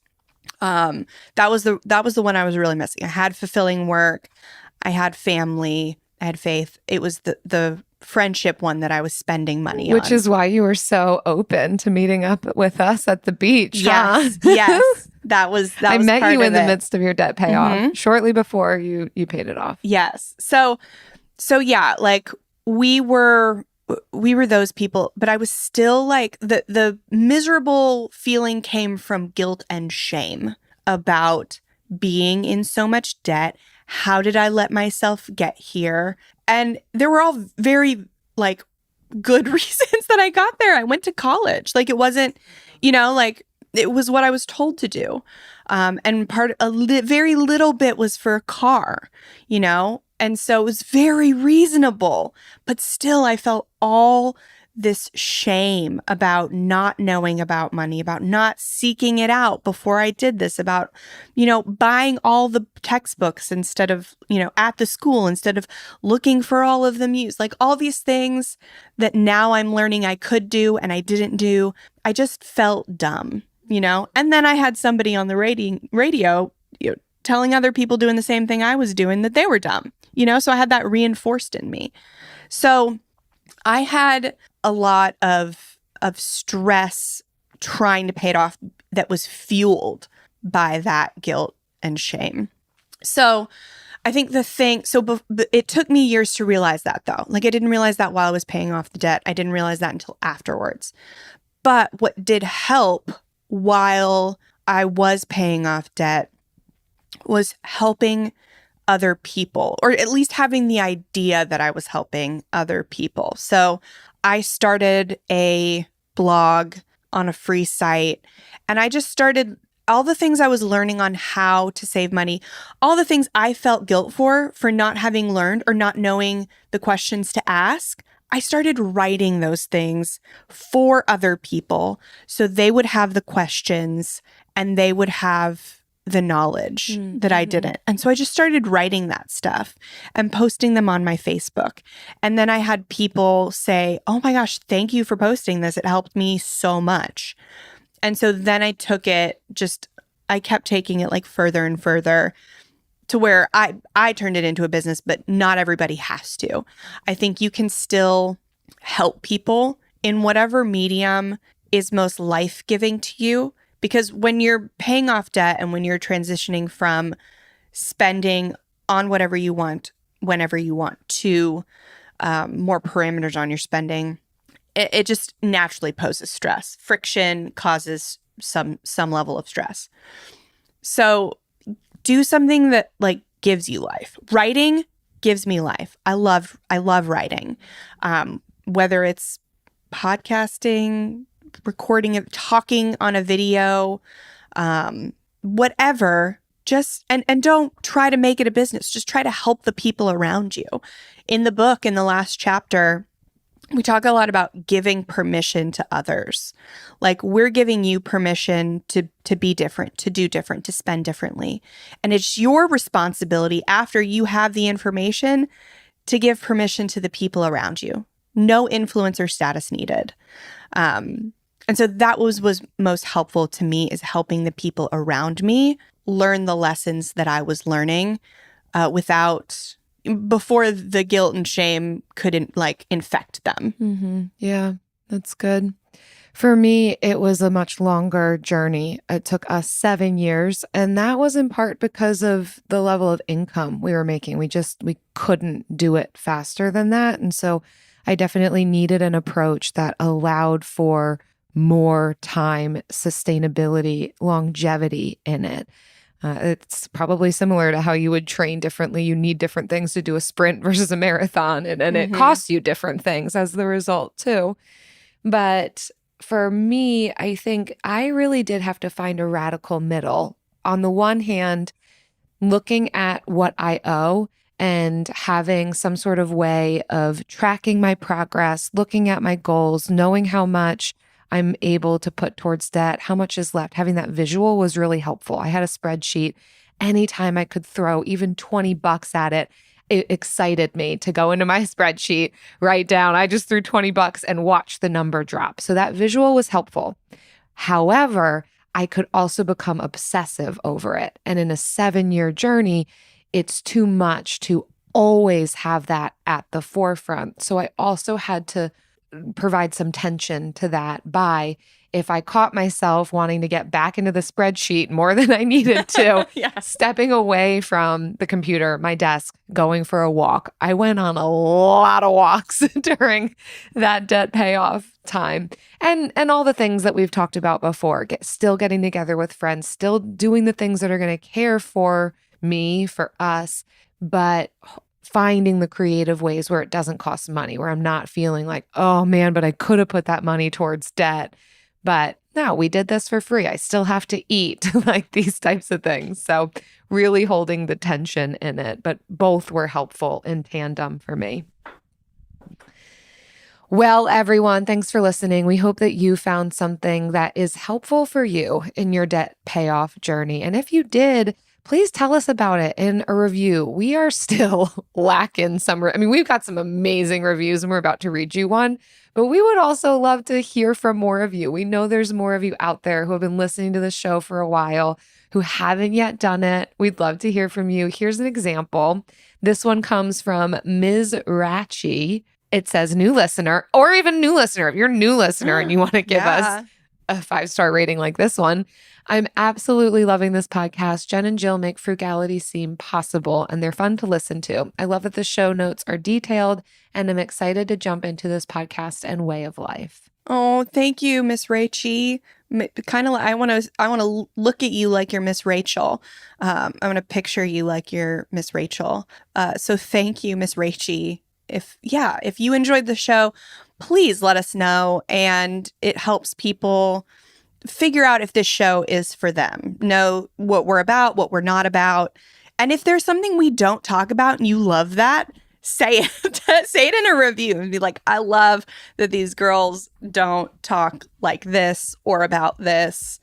K: That was the one I was really missing. I had fulfilling work. I had family. I had faith. It was the friendship one that I was spending money on.
M: Which is why you were so open to meeting up with us at the beach.
K: Yes,
M: huh?
K: yes. That was
M: I met
K: part
M: you in
K: of
M: the
K: it.
M: midst of your debt payoff, shortly before you paid it off.
K: Yes. So yeah, like we were those people, but I was still like the miserable feeling came from guilt and shame about being in so much debt. How did I let myself get here? And there were all very like good reasons that I got there. I went to college. Like it wasn't, like it was what I was told to do. And very little bit was for a car, And so it was very reasonable, but still I felt all this shame about not knowing about money, about not seeking it out before I did this, about, buying all the textbooks instead of, at the school, instead of looking for all of them used, like all these things that now I'm learning I could do and I didn't do. I just felt dumb, and then I had somebody on the radio, telling other people doing the same thing I was doing that they were dumb, so I had that reinforced in me. So I had a lot of stress trying to pay it off that was fueled by that guilt and shame. So I think it took me years to realize that, though. Like, I didn't realize that while I was paying off the debt. I didn't realize that until afterwards. But what did help while I was paying off debt was helping other people, or at least having the idea that I was helping other people. So I started a blog on a free site, and I just started all the things I was learning on how to save money, all the things I felt guilt for not having learned or not knowing the questions to ask. I started writing those things for other people so they would have the questions and they would have the knowledge that I didn't. And so I just started writing that stuff and posting them on my Facebook. And then I had people say, "Oh my gosh, thank you for posting this. It helped me so much." And so then I took it, I kept taking it like further and further to where I turned it into a business, but not everybody has to. I think you can still help people in whatever medium is most life-giving to you. Because when you're paying off debt and when you're transitioning from spending on whatever you want, whenever you want, to more parameters on your spending, it just naturally poses stress. Friction causes some level of stress. So do something that gives you life. Writing gives me life. I love writing. Whether it's podcasting, recording it, talking on a video, whatever, just, and don't try to make it a business. Just try to help the people around you. In the book, in the last chapter, we talk a lot about giving permission to others. Like, we're giving you permission to be different, to do different, to spend differently. And it's your responsibility after you have the information to give permission to the people around you. No influencer status needed. And so that was most helpful to me, is helping the people around me learn the lessons that I was learning before the guilt and shame couldn't infect them.
M: Mm-hmm. Yeah, that's good. For me, it was a much longer journey. It took us 7 years, and that was in part because of the level of income we were making. We couldn't do it faster than that. And so I definitely needed an approach that allowed for more time, sustainability, longevity in it. It's probably similar to how you would train differently. You need different things to do a sprint versus a marathon, and it costs you different things as the result too. But for me, I think I really did have to find a radical middle. On the one hand, looking at what I owe and having some sort of way of tracking my progress, looking at my goals, knowing how much I'm able to put towards debt, how much is left. Having that visual was really helpful. I had a spreadsheet. Anytime I could throw even $20 at it, it excited me to go into my spreadsheet, write down, I just threw $20 and watch the number drop. So that visual was helpful. However, I could also become obsessive over it. And in a 7-year journey, it's too much to always have that at the forefront. So I also had to provide some tension to that by, if I caught myself wanting to get back into the spreadsheet more than I needed to, stepping away from the computer, my desk, going for a walk. I went on a lot of walks during that debt payoff time. And all the things that we've talked about before, still getting together with friends, still doing the things that are going to care for me, for us, but finding the creative ways where it doesn't cost money, where I'm not feeling like, oh man, but I could have put that money towards debt. But no, we did this for free. I still have to eat, like these types of things. So really holding the tension in it, but both were helpful in tandem for me. Well, everyone, thanks for listening. We hope that you found something that is helpful for you in your debt payoff journey. And if you did, please tell us about it in a review. We are still lacking some. We've got some amazing reviews and we're about to read you one, but we would also love to hear from more of you. We know there's more of you out there who have been listening to the show for a while, who haven't yet done it. We'd love to hear from you. Here's an example. This one comes from Ms. Ratchie. It says new listener, or even new listener. If you're a new listener and you want to give us a 5-star rating like this one, I'm absolutely loving this podcast. Jen and Jill make frugality seem possible, and they're fun to listen to. I love that the show notes are detailed, and I'm excited to jump into this podcast and way of life.
K: Oh, thank you, Miss Rachie. Kind of, I want to look at you like you're Miss Rachel. I want to picture you like you're Miss Rachel. So thank you, Miss Rachie. If you enjoyed the show, please let us know, and it helps people figure out if this show is for them, know what we're about, what we're not about. And if there's something we don't talk about and you love that, say it. Say it in a review and be like, I love that these girls don't talk like this or about this.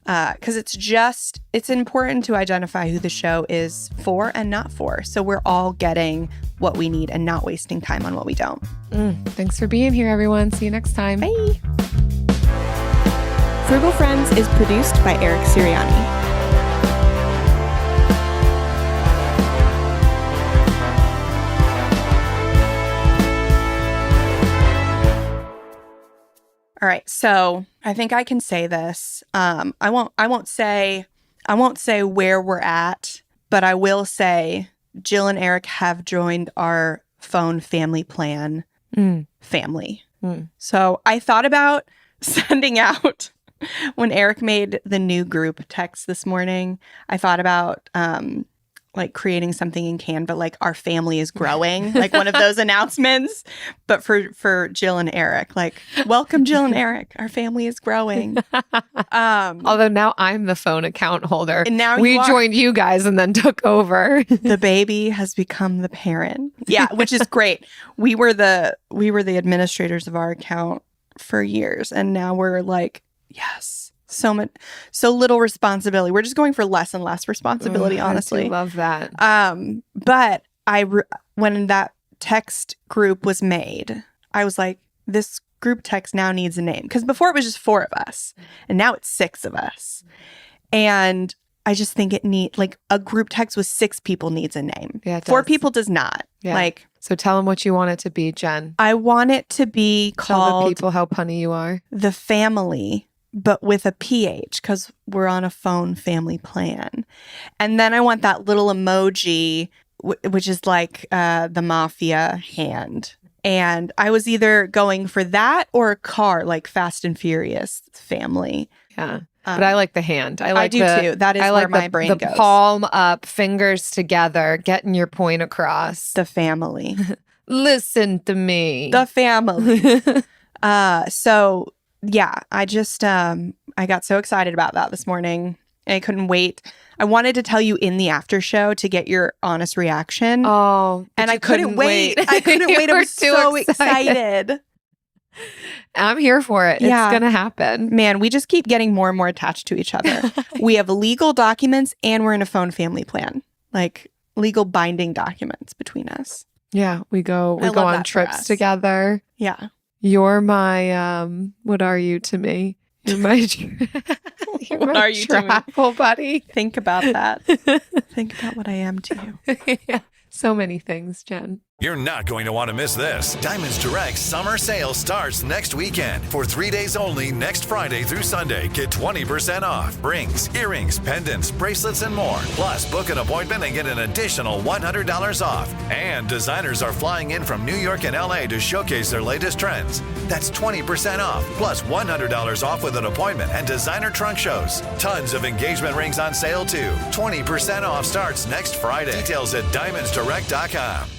K: Because it's important to identify who the show is for and not for. So we're all getting what we need and not wasting time on what we don't.
M: Thanks for being here, everyone. See you next time.
K: Bye. Frugal Friends is produced by Eric Siriani. All right, so I think I can say this. I won't say where we're at, but I will say Jill and Eric have joined our phone family plan family. So I thought about sending out when Eric made the new group text this morning. I thought about like creating something in Canva, like our family is growing, like one of those announcements, but for Jill and Eric, like, welcome Jill and Eric, our family is growing.
M: Although now I'm the phone account holder.
K: And now
M: we joined you guys and then took over.
K: The baby has become the parent. Yeah, which is great. We were the administrators of our account for years, and now we're like, yes. So little responsibility. We're just going for less and less responsibility, honestly.
M: I love that.
K: But when that text group was made, I was like, this group text now needs a name. Because before it was just 4 of us, and now it's 6 of us. And I just think a group text with 6 people needs a name.
M: Yeah,
K: 4 people does not.
M: Yeah. So tell them what you want it to be, Jen.
K: I want it to be called...
M: Tell the people how punny you are.
K: The Family, but with a PH, because we're on a phone family plan. And then I want that little emoji, which is like the mafia hand. And I was either going for that or a car, like Fast and Furious family.
M: Yeah. But I like the hand. I
K: do too. That is where my brain goes.
M: The palm up, fingers together, getting your point across.
K: The family.
M: Listen to me.
K: The family. So... yeah, I just, I got so excited about that this morning. I couldn't wait. I wanted to tell you in the after show to get your honest reaction.
M: Oh,
K: and I couldn't wait. I couldn't wait. I was so excited.
M: I'm here for it.
K: Yeah.
M: It's going to happen.
K: Man, we just keep getting more and more attached to each other. We have legal documents and we're in a phone family plan, like legal binding documents between us.
M: Yeah, we go on trips together.
K: Yeah.
M: You're my, what are you to me? You're my,
K: what are you
M: travel buddy?
K: Think about that. Think about what I am to you.
M: Yeah. So many things, Jen.
H: You're not going to want to miss this. Diamonds Direct summer sale starts next weekend. For 3 days only, next Friday through Sunday, get 20% off. Rings, earrings, pendants, bracelets, and more. Plus, book an appointment and get an additional $100 off. And designers are flying in from New York and LA to showcase their latest trends. That's 20% off, plus $100 off with an appointment and designer trunk shows. Tons of engagement rings on sale, too. 20% off starts next Friday. Details at diamondsdirect.com.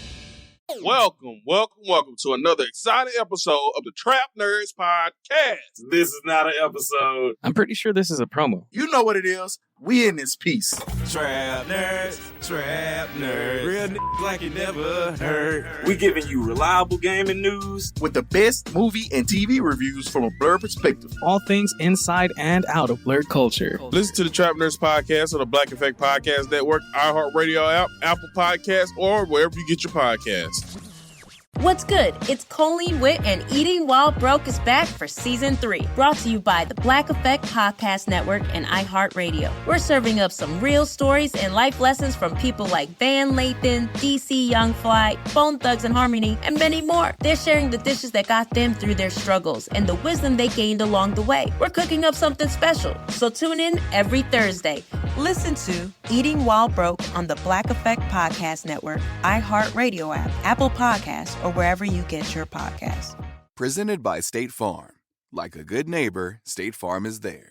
A: Welcome to another exciting episode of the Trap Nerds Podcast.
B: This is not an episode.
T: I'm pretty sure this is a promo.
D: You know what it is. We in this piece.
B: Trap nerds, real niggas like you never heard. We giving you reliable gaming news
D: with the best movie and TV reviews from a blurred perspective.
C: All things inside and out of blurred culture.
A: Listen to the Trap Nerds Podcast on the Black Effect Podcast Network, iHeartRadio app, Apple Podcasts, or wherever you get your podcasts.
E: What's good? It's Colleen Witt and Eating While Broke is back for season 3. Brought to you by the Black Effect Podcast Network and iHeartRadio. We're serving up some real stories and life lessons from people like Van Lathan, DC Young Fly, Bone Thugs and Harmony, and many more. They're sharing the dishes that got them through their struggles and the wisdom they gained along the way. We're cooking up something special, so tune in every Thursday.
I: Listen to Eating While Broke on the Black Effect Podcast Network, iHeartRadio app, Apple Podcasts, or wherever you get your podcasts.
F: Presented by State Farm. Like a good neighbor, State Farm is there.